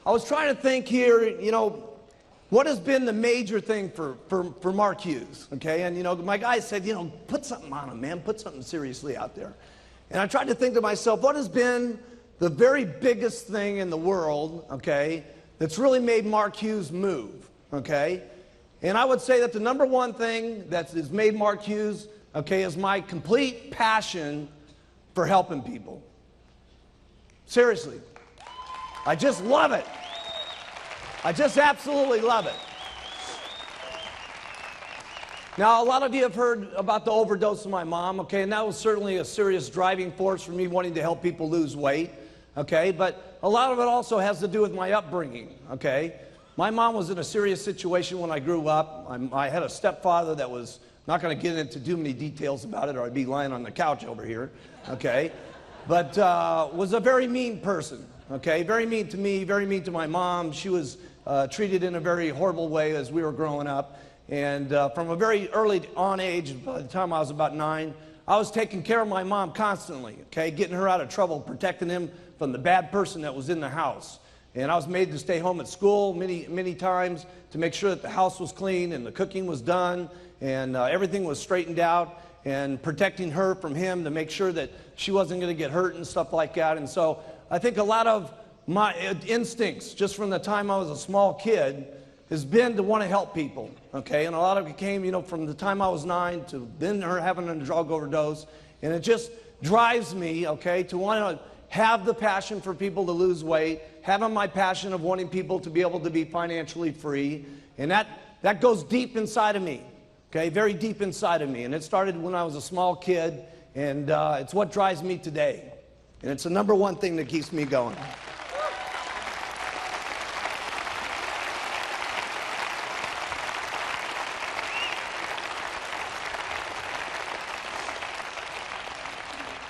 I was trying to think here, what has been the major thing for R Hughes, okay? And, my guy said, put something on him, man. Put something seriously out there. And I tried to think to myself, what has been the very biggest thing in the world, okay, that's really made R Hughes move, okay? And I would say that the number one thing that has made R Hughes, okay, is my complete passion for helping people. Seriously. I just love it. I just absolutely love it. Now, a lot of you have heard about the overdose of my mom, okay, and that was certainly a serious driving force for me wanting to help people lose weight, okay, but a lot of it also has to do with my upbringing, okay. My mom was in a serious situation when I grew up. I had a stepfather that was, not going to get into too many details about it or I'd be lying on the couch over here, okay, but was a very mean person, okay, very mean to me, very mean to my mom. She was treated in a very horrible way as we were growing up. And from a very early on age, by the time I was about 9, I was taking care of my mom constantly, okay, getting her out of trouble, protecting him from the bad person that was in the house. And I was made to stay home at school many times to make sure that the house was clean and the cooking was done and everything was straightened out, and protecting her from him to make sure that she wasn't going to get hurt and stuff like that. And so I think a lot of my instincts, just from the time I was a small kid, has been to want to help people, okay? And a lot of it came, from the time I was 9 to then her having a drug overdose. And it just drives me, okay, to want to have the passion for people to lose weight, having my passion of wanting people to be able to be financially free. And that goes deep inside of me, okay, very deep inside of me. And it started when I was a small kid, and it's what drives me today. And it's the number one thing that keeps me going.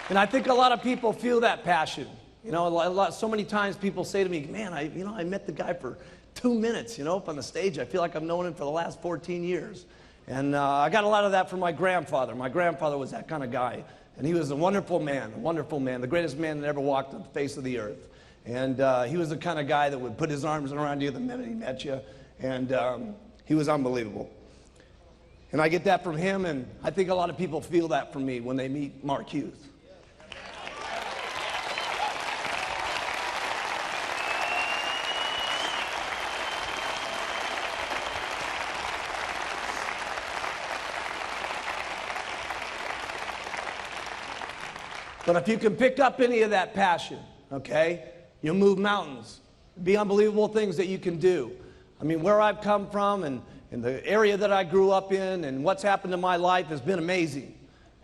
And I think a lot of people feel that passion. So many times people say to me, man, I met the guy for 2 minutes, up on the stage. I feel like I've known him for the last 14 years. And I got a lot of that from my grandfather. My grandfather was that kind of guy. And he was a wonderful man, the greatest man that ever walked on the face of the earth. And he was the kind of guy that would put his arms around you the minute he met you. And he was unbelievable. And I get that from him, and I think a lot of people feel that from me when they meet R Hughes. But if you can pick up any of that passion, okay, you'll move mountains. Be unbelievable things that you can do. I mean, where I've come from and the area that I grew up in and what's happened in my life has been amazing.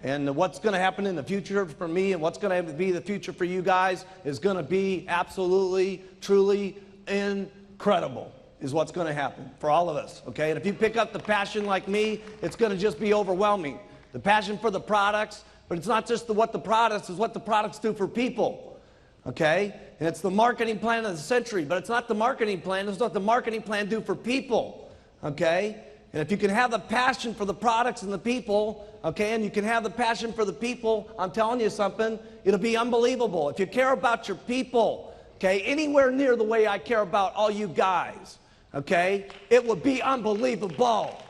And what's going to happen in the future for me and what's going to be the future for you guys is going to be absolutely, truly incredible is what's going to happen for all of us, okay? And if you pick up the passion like me, it's going to just be overwhelming. The passion for the products. But it's not just what the products, it's what the products do for people, okay? And it's the marketing plan of the century, but it's not the marketing plan, it's what the marketing plan do for people, okay? And if you can have the passion for the products and the people, okay, and you can have the passion for the people, I'm telling you something, it'll be unbelievable. If you care about your people, okay, anywhere near the way I care about all you guys, okay, it would be unbelievable.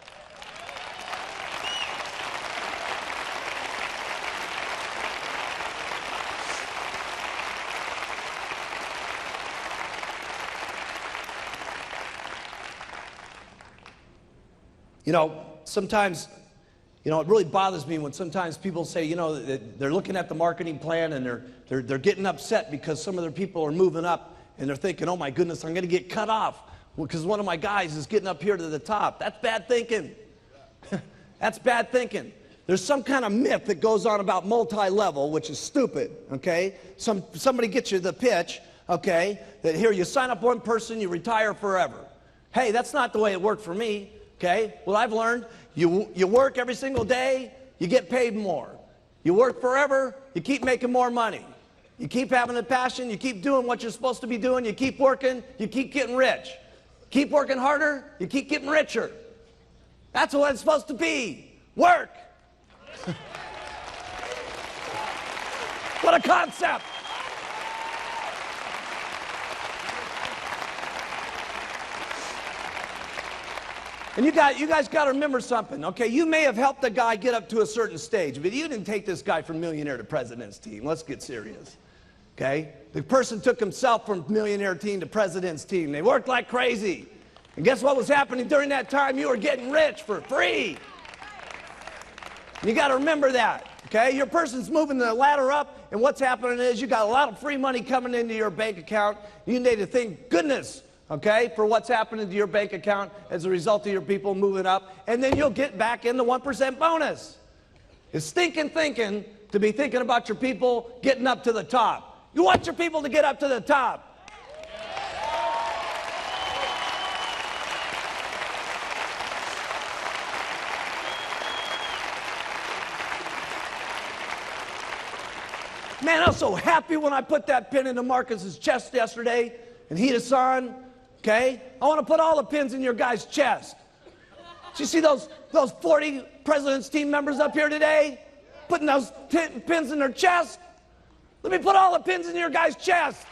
Sometimes, it really bothers me when sometimes people say, that they're looking at the marketing plan and they're getting upset because some of their people are moving up and they're thinking, oh my goodness, I'm going to get cut off because one of my guys is getting up here to the top. That's bad thinking. That's bad thinking. There's some kind of myth that goes on about multi-level, which is stupid, okay? Somebody gets you the pitch, okay, that here you sign up one person, you retire forever. Hey, that's not the way it worked for me. Okay, well, I've learned you work every single day, you get paid more. You work forever, you keep making more money. You keep having a passion, you keep doing what you're supposed to be doing, you keep working, you keep getting rich. Keep working harder, you keep getting richer. That's what it's supposed to be. Work. What a concept. And you guys got to remember something, okay? You may have helped the guy get up to a certain stage, but you didn't take this guy from millionaire to president's team. Let's get serious, okay? The person took himself from millionaire team to president's team. They worked like crazy. And guess what was happening during that time? You were getting rich for free. You got to remember that, okay? Your person's moving the ladder up, and what's happening is you got a lot of free money coming into your bank account. You need to thank goodness, okay, for what's happening to your bank account as a result of your people moving up, and then you'll get back in the 1% bonus. It's stinking thinking to be thinking about your people getting up to the top. You want your people to get up to the top. Man, I was so happy when I put that pin into Marcus's chest yesterday, and he is on. Okay? I want to put all the pins in your guy's chest. Did you see those 40 President's team members up here today? Putting those pins in their chest? Let me put all the pins in your guy's chest.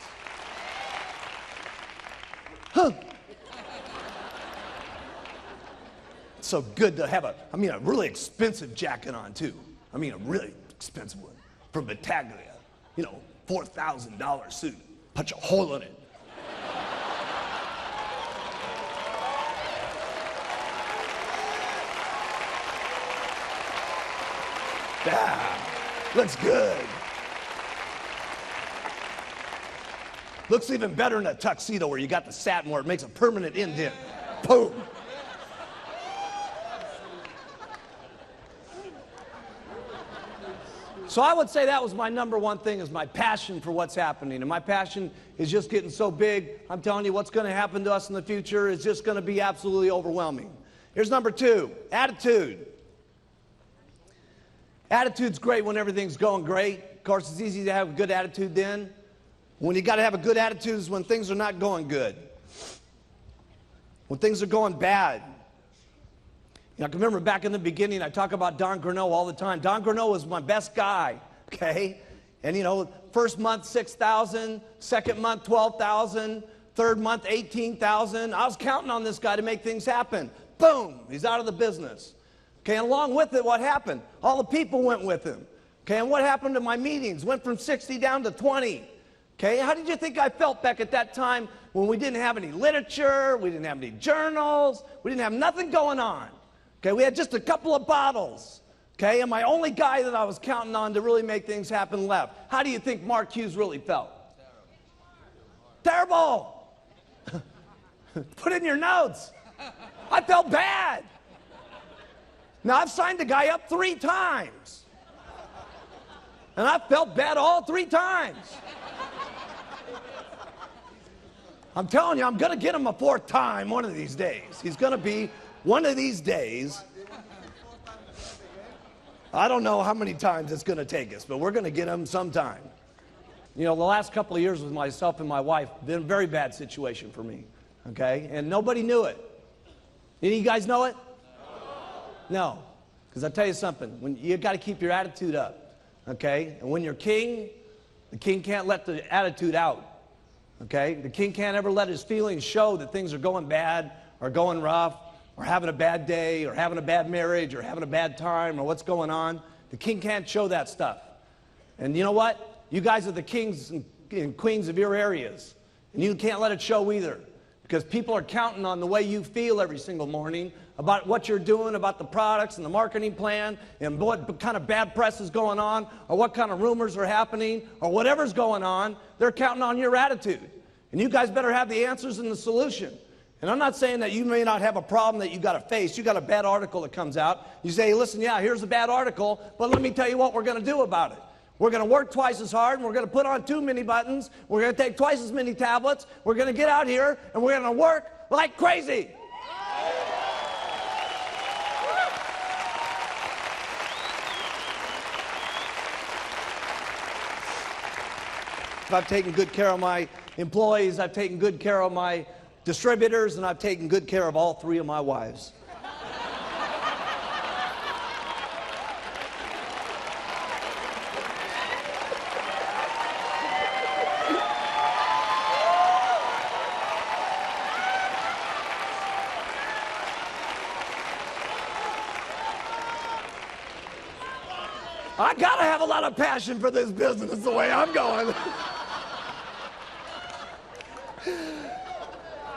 Huh. It's so good to have a really expensive jacket on, too. A really expensive one from Battaglia. $4,000 suit. Punch a hole in it. Yeah, looks good. Looks even better in a tuxedo where you got the satin where it makes a permanent indent. Boom. So I would say that was my number one thing, is my passion for what's happening. And my passion is just getting so big. I'm telling you, what's going to happen to us in the future is just going to be absolutely overwhelming. Here's number 2, attitude. Attitude's great when everything's going great. Of course, it's easy to have a good attitude then. When you got to have a good attitude is when things are not going good. When things are going bad. I can remember back in the beginning, I talk about Don Grineau all the time. Don Grineau was my best guy, okay? And first month, 6,000, second month, 12,000, third month, 18,000. I was counting on this guy to make things happen. Boom, he's out of the business. Okay, and along with it, what happened? All the people went with him. Okay, and what happened to my meetings? Went from 60 down to 20. Okay, how did you think I felt back at that time when we didn't have any literature, we didn't have any journals, we didn't have nothing going on? Okay, we had just a couple of bottles. Okay, and my only guy that I was counting on to really make things happen left. How do you think R Hughes really felt? Terrible. Put it in your notes. I felt bad. Now, I've signed the guy up 3 times. And I felt bad all 3 times. I'm telling you, I'm going to get him a 4th time one of these days. He's going to be one of these days. I don't know how many times it's going to take us, but we're going to get him sometime. The last couple of years with myself and my wife, been a very bad situation for me. Okay? And nobody knew it. Any of you guys know it? No, because I'll tell you something, when you got to keep your attitude up, okay? And when you're king, the king can't let the attitude out, okay? The king can't ever let his feelings show that things are going bad or going rough or having a bad day or having a bad marriage or having a bad time or what's going on. The king can't show that stuff. And you know what? You guys are the kings and queens of your areas, and you can't let it show either, because people are counting on the way you feel every single morning about what you're doing, about the products and the marketing plan, and what kind of bad press is going on, or what kind of rumors are happening, or whatever's going on. They're counting on your attitude. And you guys better have the answers and the solution. And I'm not saying that you may not have a problem that you got to face. You got a bad article that comes out. You say, hey, listen, yeah, here's a bad article, but let me tell you what we're going to do about it. We're going to work twice as hard, and we're going to put on 2 mini buttons. We're going to take twice as many tablets. We're going to get out here, and we're going to work like crazy. I've taken good care of my employees, I've taken good care of my distributors, and I've taken good care of all 3 of my wives. I got to have a lot of passion for this business the way I'm going.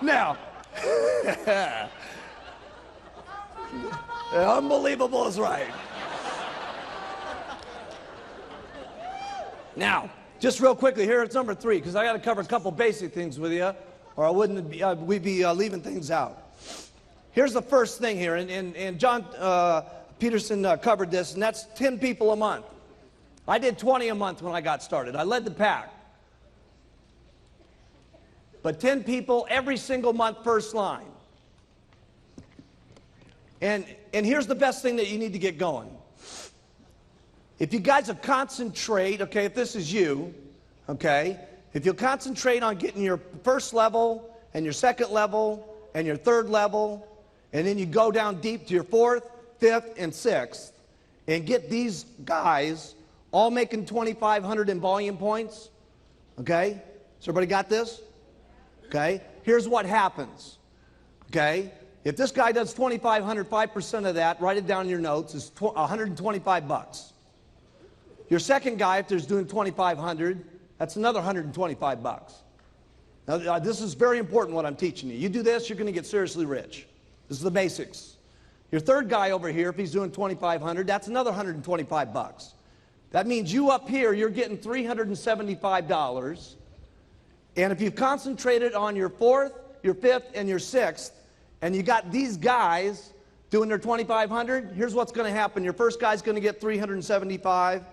Now, unbelievable is right. Now, just real quickly, here it's number 3, because I got to cover a couple basic things with you, or I wouldn't be, we'd be leaving things out. Here's the first thing here, and John Peterson covered this, and that's 10 people a month. I did 20 a month when I got started. I led the pack. But 10 people every single month, first line. And here's the best thing that you need to get going. If you guys will concentrate, okay, if this is you, okay, if you'll concentrate on getting your first level and your second level and your third level, and then you go down deep to your 4th, 5th, and 6th, and get these guys all making 2,500 in volume points, okay? So everybody got this? Okay, here's what happens, okay? If this guy does 2,500, 5% of that, write it down in your notes, is 125 bucks. Your second guy, if there's doing 2,500, that's another 125 bucks. Now, this is very important what I'm teaching you. You do this, you're going to get seriously rich. This is the basics. Your third guy over here, if he's doing 2,500, that's another 125 bucks. That means you up here, you're getting $375. And if you've concentrated on your 4th, your 5th, and your 6th, and you got these guys doing their 2,500, here's what's going to happen. Your first guy's going to get 375.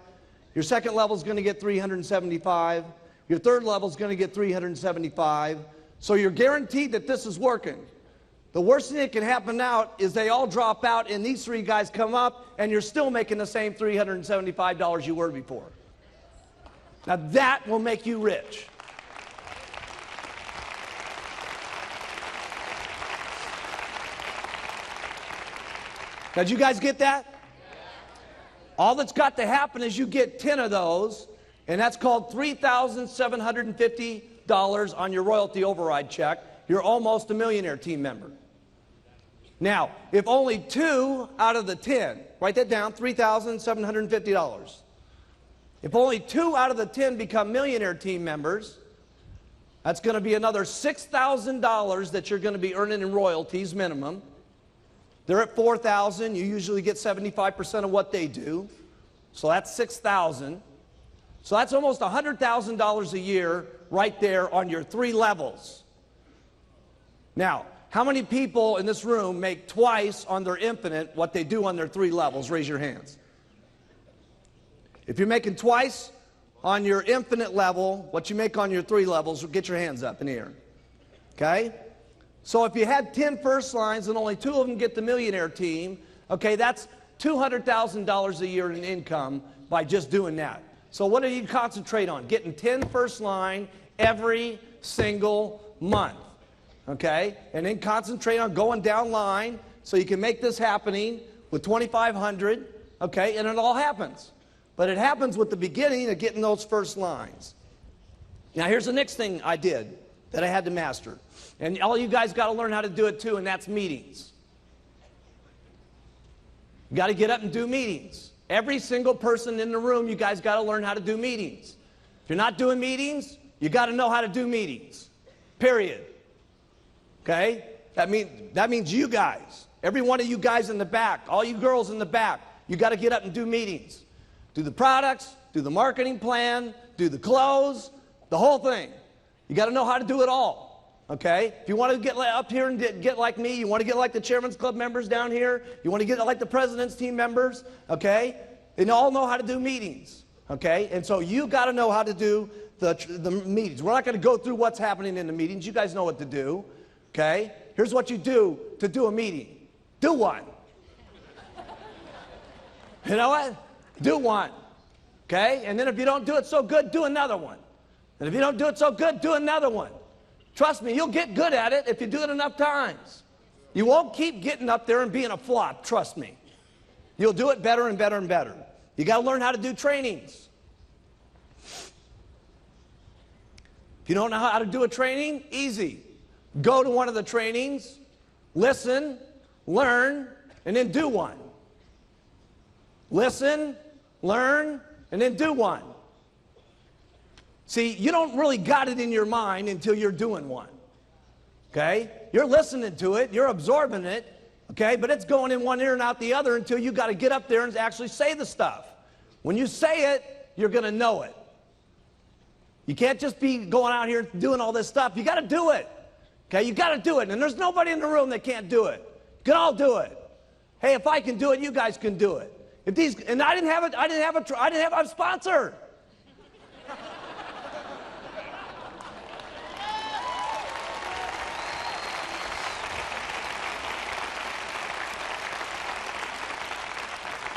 Your second level is going to get 375. Your third level is going to get 375. So you're guaranteed that this is working. The worst thing that can happen now is they all drop out and these 3 guys come up and you're still making the same $375 you were before. Now that will make you rich. Now, did you guys get that? All that's got to happen is you get 10 of those, and that's called $3,750 on your royalty override check. You're almost a millionaire team member. Now, if only 2 out of the 10, write that down, $3,750. If only 2 out of the 10 become millionaire team members, that's going to be another $6,000 that you're going to be earning in royalties minimum. They're at 4,000. You usually get 75% of what they do. So that's 6,000. So that's almost $100,000 a year right there on your 3 levels. Now, how many people in this room make twice on their infinite what they do on their 3 levels? Raise your hands. If you're making twice on your infinite level what you make on your 3 levels, get your hands up in the air. Okay? So if you had 10 first lines and only 2 of them get the millionaire team, okay, that's $200,000 a year in income by just doing that. So what do you concentrate on? Getting 10 first line every single month, okay? And then concentrate on going down line so you can make this happening with 2,500, okay? And it all happens. But it happens with the beginning of getting those first lines. Now here's the next thing I did that I had to master. And all you guys got to learn how to do it too, and that's meetings. You got to get up and do meetings. Every single person in the room, you guys got to learn how to do meetings. If you're not doing meetings, you got to know how to do meetings. Period. Okay? That means you guys. Every one of you guys in the back, all you girls in the back, you got to get up and do meetings. Do the products, do the marketing plan, do the clothes, the whole thing. You got to know how to do it all. Okay? If you want to get up here and get like me, you want to get like the Chairman's Club members down here, you want to get like the President's team members, okay? They all know how to do meetings, okay? And so you got to know how to do the meetings. We're not going to go through what's happening in the meetings. You guys know what to do, okay? Here's what you do to do a meeting. Do one. You know what? Do one, okay? And then if you don't do it so good, do another one. And if you don't do it so good, do another one. Trust me, you'll get good at it if you do it enough times. You won't keep getting up there and being a flop, trust me. You'll do it better and better and better. You got to learn how to do trainings. If you don't know how to do a training, easy. Go to one of the trainings, listen, learn, and then do one. Listen, learn, and then do one. See, you don't really got it in your mind until you're doing one. Okay? You're listening to it, you're absorbing it, okay? But it's going in one ear and out the other until you got to get up there and actually say the stuff. When you say it, you're going to know it. You can't just be going out here doing all this stuff. You got to do it. Okay? You got to do it. And there's nobody in the room that can't do it. You can all do it. Hey, if I can do it, you guys can do it. If these, and I didn't have a sponsor.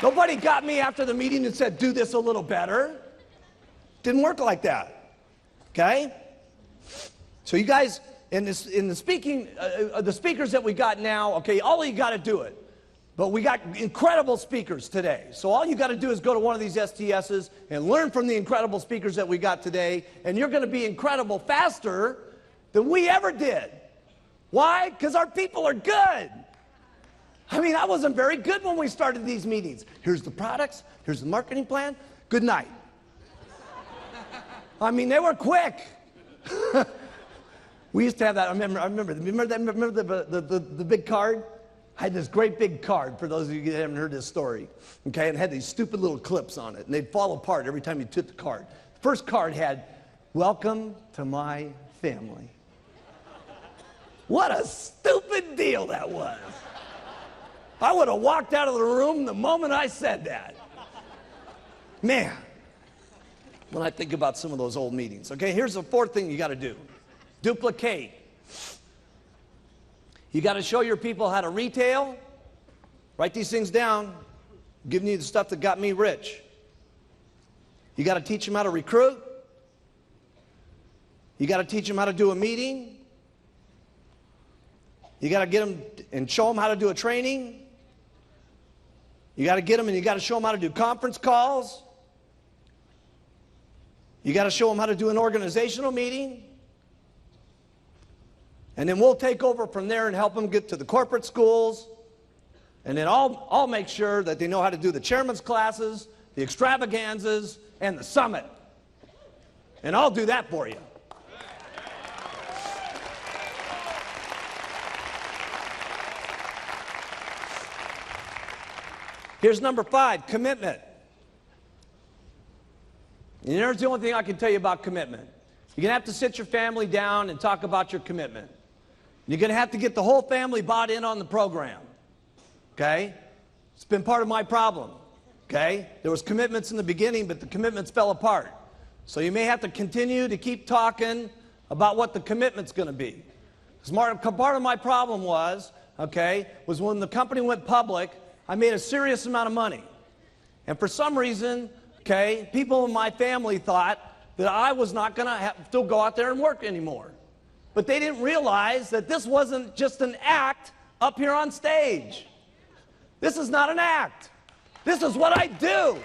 Nobody got me after the meeting and said, do this a little better. Didn't work like that. Okay? So you guys, in the speakers that we got now, okay, all of you got to do it. But we got incredible speakers today. So all you got to do is go to one of these STSs and learn from the incredible speakers that we got today, and you're going to be incredible faster than we ever did. Why? Because our people are good. I mean, I wasn't very good when we started these meetings. Here's the products, here's the marketing plan, good night. I mean, they were quick. We used to have that, I remember the big card? I had this great big card, for those of you that haven't heard this story, okay, and it had these stupid little clips on it, and they'd fall apart every time you took the card. The first card had, welcome to my family. What a stupid deal that was. I would have walked out of the room the moment I said that. Man, when I think about some of those old meetings. Okay, here's the fourth thing you got to do. Duplicate. You got to show your people how to retail. Write these things down. I'm giving you the stuff that got me rich. You got to teach them how to recruit. You got to teach them how to do a meeting. You got to get them and show them how to do a training. You got to get them and you got to show them how to do conference calls. You got to show them how to do an organizational meeting. And then we'll take over from there and help them get to the corporate schools. And then I'll make sure that they know how to do the chairman's classes, the extravaganzas, and the summit. And I'll do that for you. Here's number 5, commitment. And here's the only thing I can tell you about commitment. You're going to have to sit your family down and talk about your commitment. You're going to have to get the whole family bought in on the program. Okay? It's been part of my problem. Okay? There was commitments in the beginning, but the commitments fell apart. So you may have to continue to keep talking about what the commitment's going to be. Because part of my problem was when the company went public, I made a serious amount of money. And for some reason, people in my family thought that I was not going to still go out there and work anymore. But they didn't realize that this wasn't just an act up here on stage. This is not an act. This is what I do.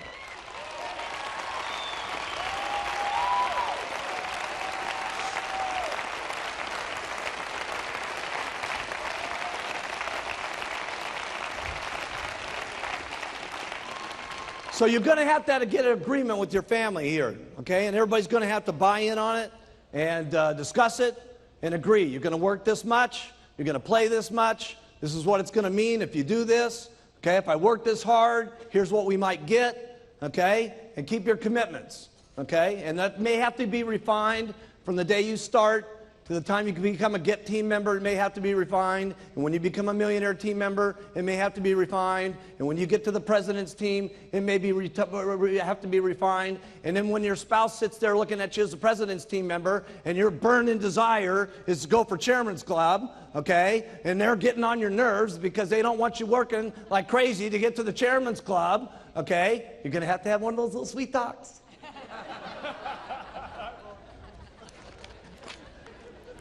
So you're going to have to get an agreement with your family here, okay? And everybody's going to have to buy in on it and discuss it and agree. You're going to work this much. You're going to play this much. This is what it's going to mean if you do this. Okay, if I work this hard, here's what we might get. Okay, and keep your commitments. Okay, and that may have to be refined from the day you start to the time you can become a GET team member. It may have to be refined. And when you become a millionaire team member, it may have to be refined. And when you get to the president's team, it may have to be refined. And then when your spouse sits there looking at you as the president's team member, and your burning desire is to go for chairman's club, okay, and they're getting on your nerves because they don't want you working like crazy to get to the chairman's club, okay, you're going to have one of those little sweet talks.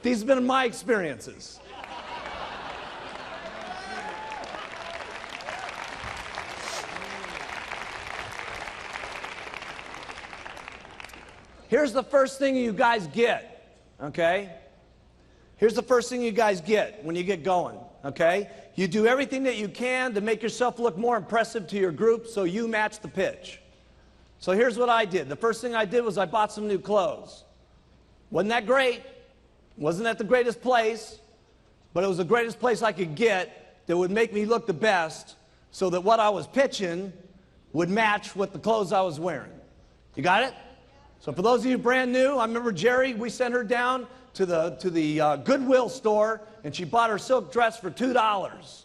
These have been my experiences. Here's the first thing you guys get, okay? Here's the first thing you guys get when you get going, okay? You do everything that you can to make yourself look more impressive to your group so you match the pitch. So here's what I did. The first thing I did was I bought some new clothes. Wasn't that great? Wasn't that the greatest place? But it was the greatest place I could get that would make me look the best so that what I was pitching would match with the clothes I was wearing. You got it? So for those of you brand new, I remember Jerry, we sent her down to the Goodwill store, and she bought her silk dress for $2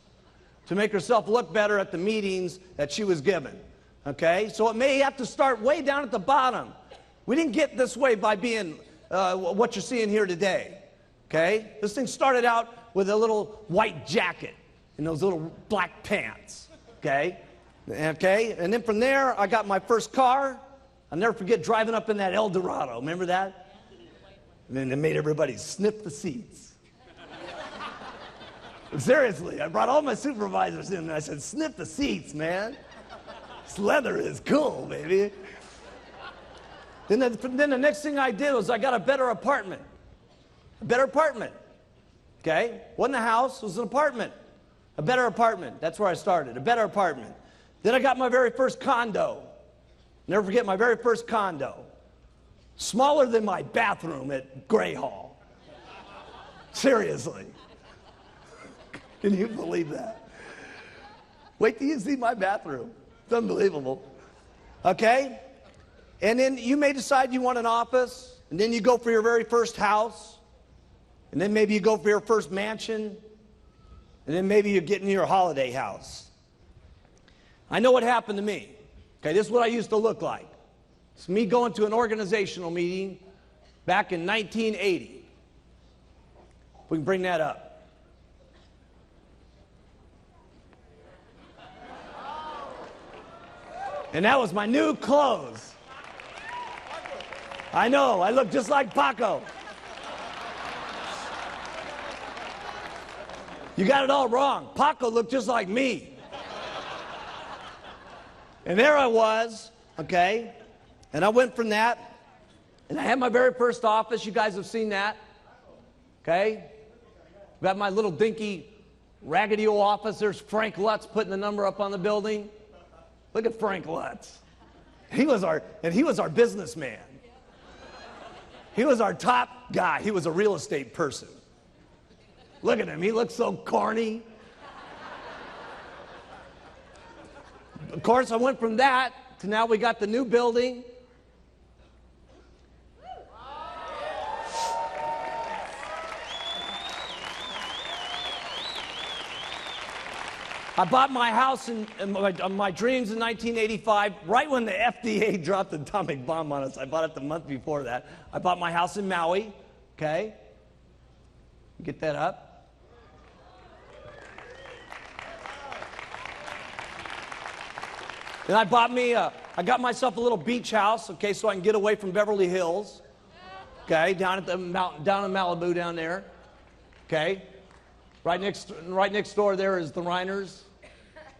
to make herself look better at the meetings that she was given. Okay? So it may have to start way down at the bottom. We didn't get this way by being what you're seeing here today. Okay? This thing started out with a little white jacket and those little black pants. Okay? Okay? And then from there, I got my first car. I'll never forget driving up in that El Dorado. Remember that? And then they made everybody sniff the seats. Seriously, I brought all my supervisors in and I said, sniff the seats, man. This leather is cool, baby. Then the next thing I did was I got a better apartment. A better apartment. Okay? Wasn't a house, it was an apartment. A better apartment. That's where I started. A better apartment. Then I got my very first condo. Never forget my very first condo. Smaller than my bathroom at Gray Hall. Seriously. Can you believe that? Wait till you see my bathroom. It's unbelievable. Okay? And then you may decide you want an office, and then you go for your very first house, and then maybe you go for your first mansion, and then maybe you're getting your holiday house. I know what happened to me. Okay, this is what I used to look like. It's me going to an organizational meeting back in 1980. If we can bring that up. And that was my new clothes. I know, I look just like Paco. You got it all wrong. Paco looked just like me. And there I was, okay? And I went from that, and I had my very first office. You guys have seen that, okay? Got my little dinky, raggedy old office. There's Frank Lutz putting the number up on the building. Look at Frank Lutz. He was our businessman. He was our top guy. He was a real estate person. Look at him. He looks so corny. Of course, I went from that to now we got the new building. I bought my house in my dreams in 1985, right when the FDA dropped the atomic bomb on us. I bought it the month before that. I bought my house in Maui, okay? Get that up. And I got myself a little beach house, okay, so I can get away from Beverly Hills, okay, down at the mountain, down in Malibu down there, okay. Right next door there is the Reiners,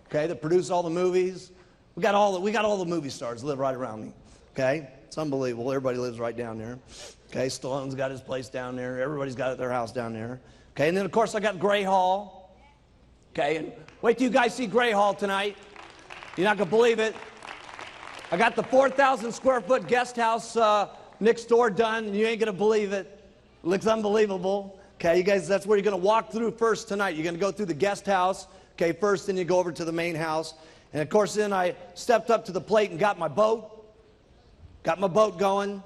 okay, that produce all the movies. We got all the movie stars live right around me, okay. It's unbelievable. Everybody lives right down there, okay. Stallone's got his place down there. Everybody's got their house down there, okay. And then of course I got Gray Hall, okay. And wait till you guys see Gray Hall tonight. You're not going to believe it. I got the 4,000 square foot guest house next door done, and you ain't going to believe it. It looks unbelievable. Okay, you guys, that's where you're going to walk through first tonight. You're going to go through the guest house, okay, first, then you go over to the main house. And of course, then I stepped up to the plate and got my boat. Got my boat going.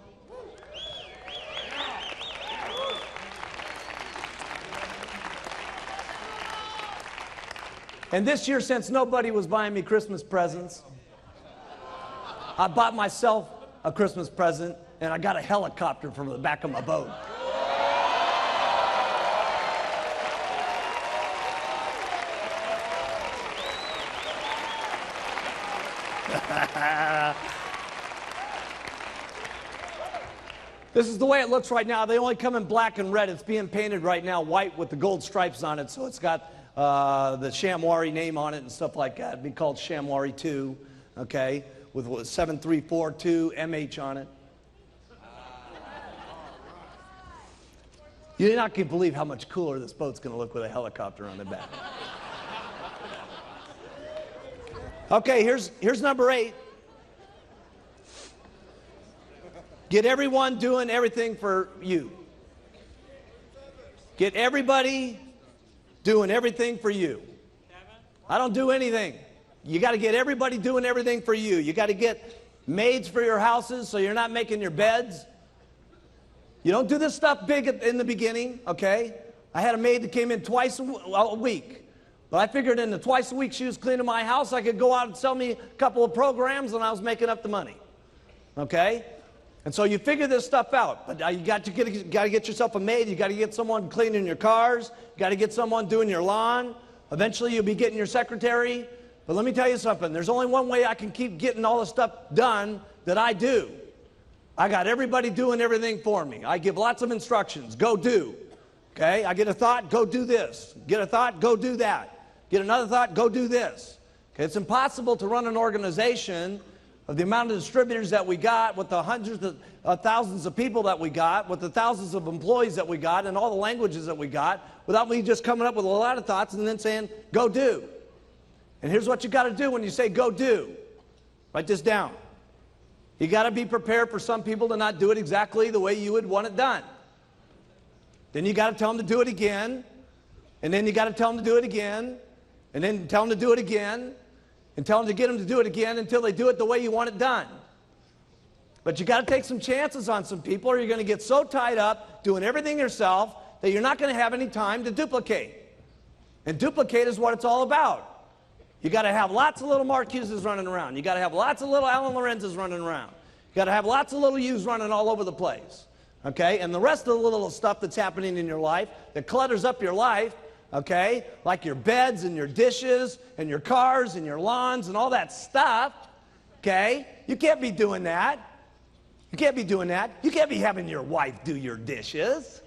And this year, since nobody was buying me Christmas presents, I bought myself a Christmas present, and I got a helicopter from the back of my boat. This is the way it looks right now. They only come in black and red. It's being painted right now white with the gold stripes on it, so it's got the Shamwari name on it and stuff like that. It'd be called Shamwari 2, okay, with 7342 MH on it. You're not going to believe how much cooler this boat's going to look with a helicopter on the back. Okay, here's number 8. Get everyone doing everything for you. Get everybody doing everything for you. I don't do anything. You got to get everybody doing everything for you. You got to get maids for your houses so you're not making your beds. You don't do this stuff big in the beginning, okay? I had a maid that came in twice a week. But I figured in the twice a week she was cleaning my house, I could go out and sell me a couple of programs and I was making up the money. Okay? And so you figure this stuff out. But you got to get yourself a maid. You got to get someone cleaning your cars. You got to get someone doing your lawn. Eventually you'll be getting your secretary. But let me tell you something. There's only one way I can keep getting all the stuff done that I do. I got everybody doing everything for me. I give lots of instructions. Go do. Okay? I get a thought, go do this. Get a thought, go do that. Get another thought, go do this. Okay? It's impossible to run an organization of the amount of distributors that we got, with the hundreds of thousands of people that we got, with the thousands of employees that we got, and all the languages that we got, without me just coming up with a lot of thoughts and then saying, go do. And here's what you got to do when you say go do. Write this down. You got to be prepared for some people to not do it exactly the way you would want it done. Then you got to tell them to do it again, and then you got to tell them to do it again, and then tell them to do it again, and tell them to get them to do it again until they do it the way you want it done. But you got to take some chances on some people, or you're going to get so tied up doing everything yourself that you're not going to have any time to duplicate. And duplicate is what it's all about. You got to have lots of little Mark Hugheses running around. You got to have lots of little Alan Lorenzes running around. You got to have lots of little yous running all over the place. Okay? And the rest of the little stuff that's happening in your life that clutters up your life, okay, like your beds and your dishes and your cars and your lawns and all that stuff, okay, you can't be doing that. You can't be doing that. You can't be having your wife do your dishes.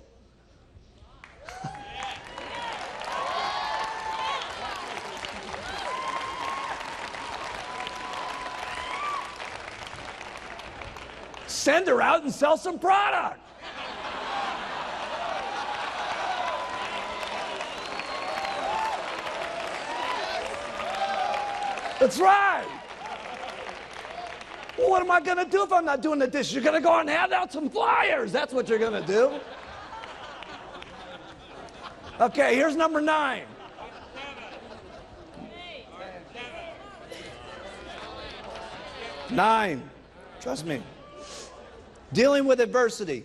Send her out and sell some product. That's right. Well, what am I going to do if I'm not doing the dishes? You're going to go and hand out some flyers. That's what you're going to do. Okay, here's number 9. Nine. Trust me. Dealing with adversity.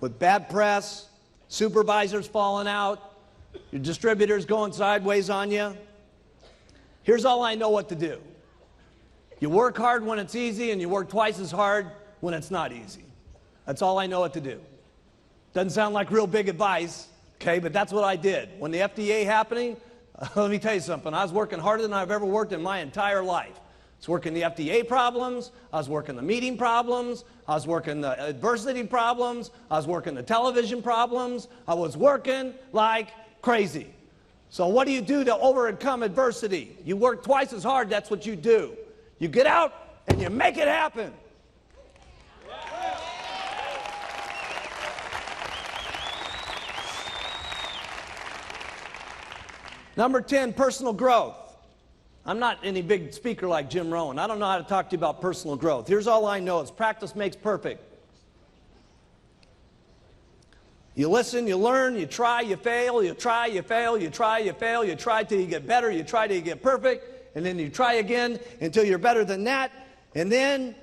With bad press, supervisors falling out, your distributors going sideways on you. Here's all I know what to do. You work hard when it's easy, and you work twice as hard when it's not easy. That's all I know what to do. Doesn't sound like real big advice, okay, but that's what I did. When the FDA happening, let me tell you something. I was working harder than I've ever worked in my entire life. I was working the FDA problems, I was working the meeting problems, I was working the adversity problems, I was working the television problems, I was working like crazy. So what do you do to overcome adversity? You work twice as hard, that's what you do. You get out and you make it happen. Number 10, personal growth. I'm not any big speaker like Jim Rohn. I don't know how to talk to you about personal growth. Here's all I know is practice makes perfect. You listen, you learn, you try, you fail, you try, you fail, you try, you fail, you try till you get better, you try till you get perfect, and then you try again until you're better than that. And then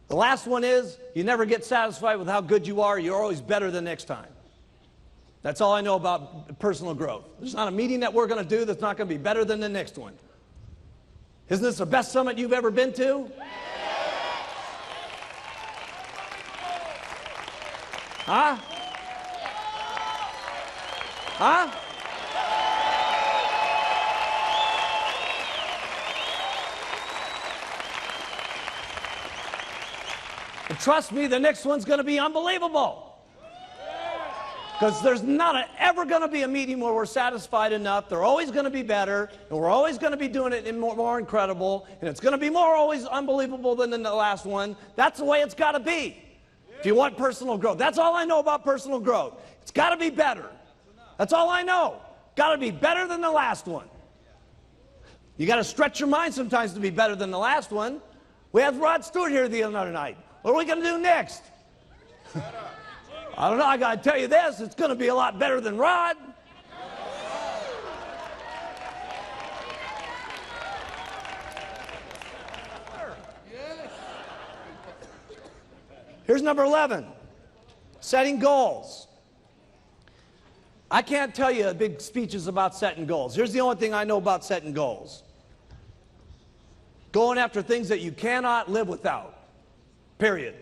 the last one is you never get satisfied with how good you are. You're always better the next time. That's all I know about personal growth. There's not a meeting that we're going to do that's not going to be better than the next one. Isn't this the best summit you've ever been to? Huh? Huh? And trust me, the next one's going to be unbelievable. Because there's not ever going to be a meeting where we're satisfied enough. They're always going to be better, and we're always going to be doing it more incredible, and it's going to be more always unbelievable than the last one. That's the way it's got to be if you want personal growth. That's all I know about personal growth. It's got to be better. That's all I know. Got to be better than the last one. You got to stretch your mind sometimes to be better than the last one. We had Rod Stewart here the other night. What are we going to do next? I don't know. I got to tell you this. It's going to be a lot better than Rod. Here's number 11, setting goals. I can't tell you big speeches about setting goals. Here's the only thing I know about setting goals. Going after things that you cannot live without, period.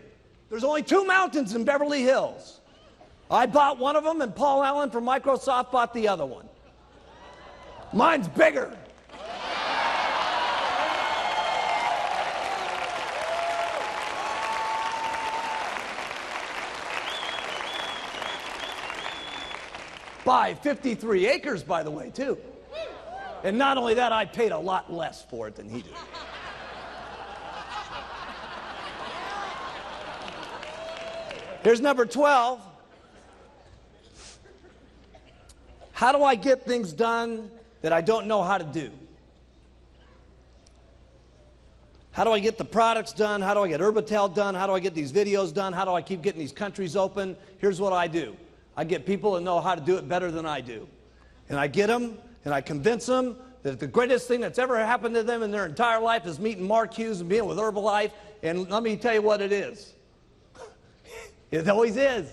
There's only 2 mountains in Beverly Hills. I bought one of them, and Paul Allen from Microsoft bought the other one. Mine's bigger. By 53 acres, by the way, too. And not only that, I paid a lot less for it than he did. Here's number 12. How do I get things done that I don't know how to do? How do I get the products done? How do I get Herbitel done? How do I get these videos done? How do I keep getting these countries open? Here's what I do. I get people that know how to do it better than I do. And I get them, and I convince them that the greatest thing that's ever happened to them in their entire life is meeting R Hughes and being with Herbalife. And let me tell you what it is. It always is.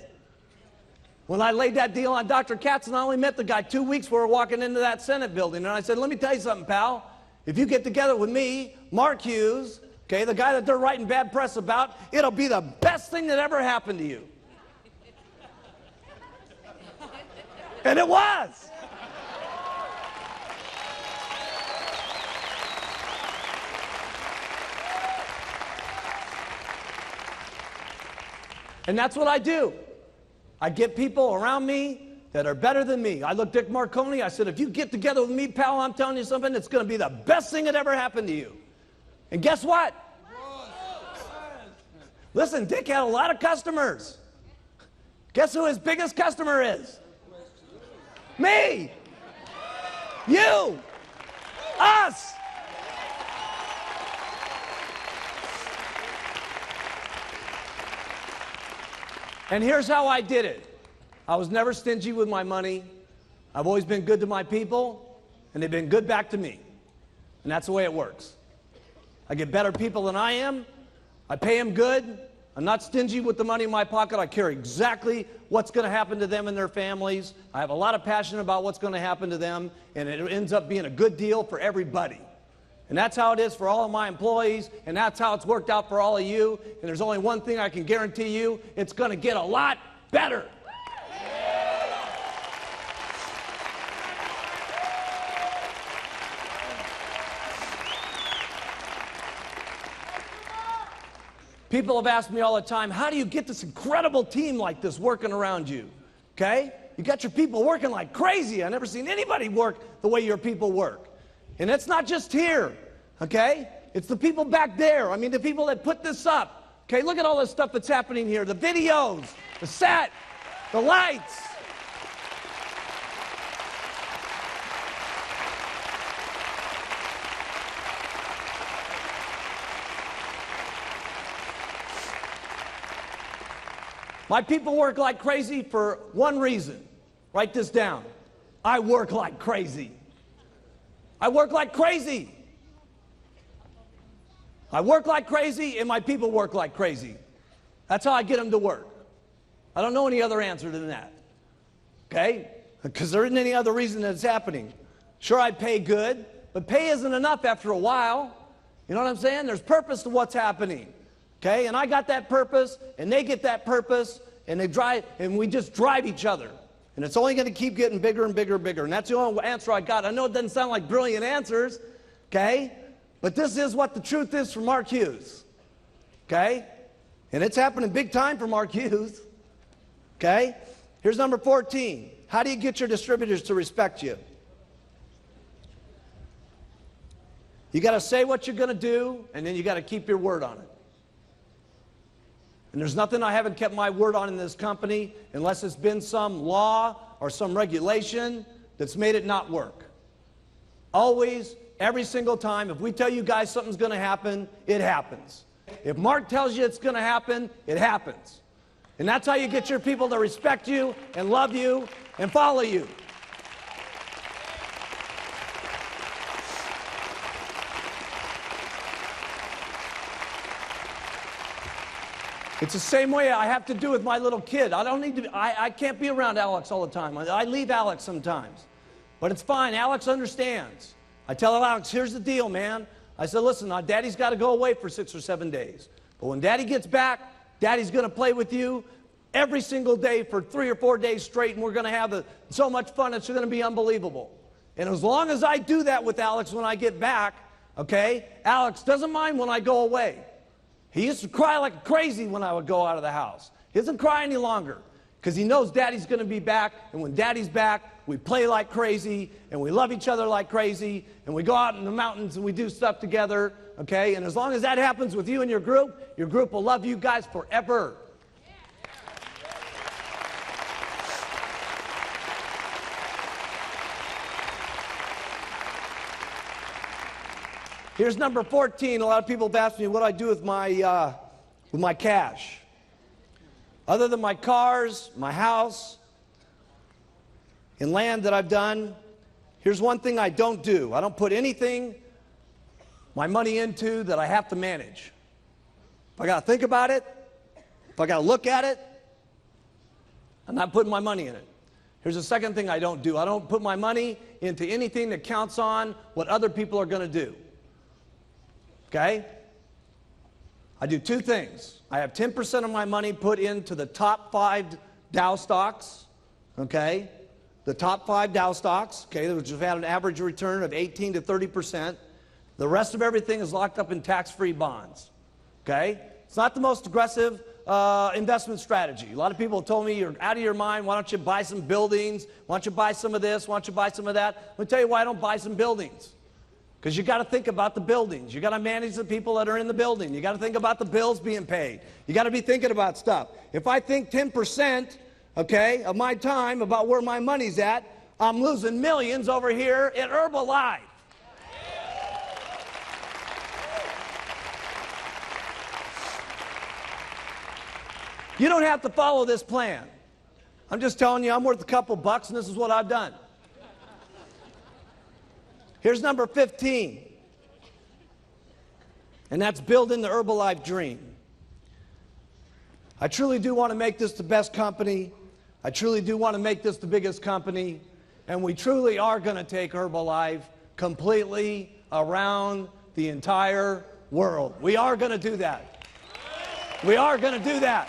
When I laid that deal on Dr. Katz, and I only met the guy 2 weeks before walking into that Senate building, and I said, let me tell you something, pal. If you get together with me, R Hughes, okay, the guy that they're writing bad press about, it'll be the best thing that ever happened to you. And it was. And that's what I do. I get people around me that are better than me. I looked at Marconi, I said, if you get together with me, pal, I'm telling you something, it's going to be the best thing that ever happened to you. And guess what? Listen, Dick had a lot of customers. Guess who his biggest customer is? Me. You. Us. And here's how I did it. I was never stingy with my money. I've always been good to my people, and they've been good back to me. And that's the way it works. I get better people than I am. I pay them good. I'm not stingy with the money in my pocket. I care exactly what's going to happen to them and their families. I have a lot of passion about what's going to happen to them, and it ends up being a good deal for everybody. And that's how it is for all of my employees, and that's how it's worked out for all of you. And there's only one thing I can guarantee you, it's going to get a lot better. People have asked me all the time, how do you get this incredible team like this working around you? Okay? You got your people working like crazy. I've never seen anybody work the way your people work. And it's not just here, okay? It's the people back there. I mean, the people that put this up. Okay, look at all this stuff that's happening here. The videos, the set, the lights. My people work like crazy for one reason. Write this down. I work like crazy. I work like crazy. I work like crazy, and my people work like crazy. That's how I get them to work. I don't know any other answer than that. Okay? Because there isn't any other reason that it's happening. Sure, I pay good, but pay isn't enough after a while. You know what I'm saying? There's purpose to what's happening. Okay? And I got that purpose, and they get that purpose, and they drive, and we just drive each other. And it's only going to keep getting bigger and bigger and bigger. And that's the only answer I got. I know it doesn't sound like brilliant answers, okay? But this is what the truth is from R Hughes, okay? And it's happening big time from R Hughes, okay? Here's number 14. How do you get your distributors to respect you? You got to say what you're going to do, and then you got to keep your word on it. And there's nothing I haven't kept my word on in this company unless it's been some law or some regulation that's made it not work. Always, every single time, if we tell you guys something's going to happen, it happens. If Mark tells you it's going to happen, it happens. And that's how you get your people to respect you and love you and follow you. It's the same way I have to do with my little kid. I can't be around Alex all the time. I leave Alex sometimes. But it's fine. Alex understands. I tell Alex, here's the deal, man. I said, listen, Daddy's got to go away for 6 or 7 days. But when Daddy gets back, Daddy's going to play with you every single day for 3 or 4 days straight, and we're going to have so much fun, it's going to be unbelievable. And as long as I do that with Alex when I get back, okay, Alex doesn't mind when I go away. He used to cry like crazy when I would go out of the house. He doesn't cry any longer because he knows Daddy's going to be back, and when Daddy's back, we play like crazy, and we love each other like crazy, and we go out in the mountains and we do stuff together, okay? And as long as that happens with you and your group will love you guys forever. Here's number 14. A lot of people have asked me what I do with my cash. Other than my cars, my house, and land that I've done, here's one thing I don't do. I don't put anything, my money into that I have to manage. If I got to think about it, if I got to look at it, I'm not putting my money in it. Here's the second thing I don't do. I don't put my money into anything that counts on what other people are going to do. Okay? I do 2 things. I have 10% of my money put into the top 5 Dow stocks, okay? The top 5 Dow stocks, okay, which have had an average return of 18 to 30%. The rest of everything is locked up in tax-free bonds, okay? It's not the most aggressive investment strategy. A lot of people have told me, you're out of your mind, why don't you buy some buildings? Why don't you buy some of this? Why don't you buy some of that? Let me tell you why I don't buy some buildings. Because you got to think about the buildings. You got to manage the people that are in the building. You got to think about the bills being paid. You got to be thinking about stuff. If I think 10%, okay, of my time about where my money's at, I'm losing millions over here at Herbalife. You don't have to follow this plan. I'm just telling you, I'm worth a couple bucks, and this is what I've done. Here's number 15, and that's building the Herbalife dream. I truly do want to make this the best company. I truly do want to make this the biggest company, and we truly are going to take Herbalife completely around the entire world. We are going to do that. We are going to do that.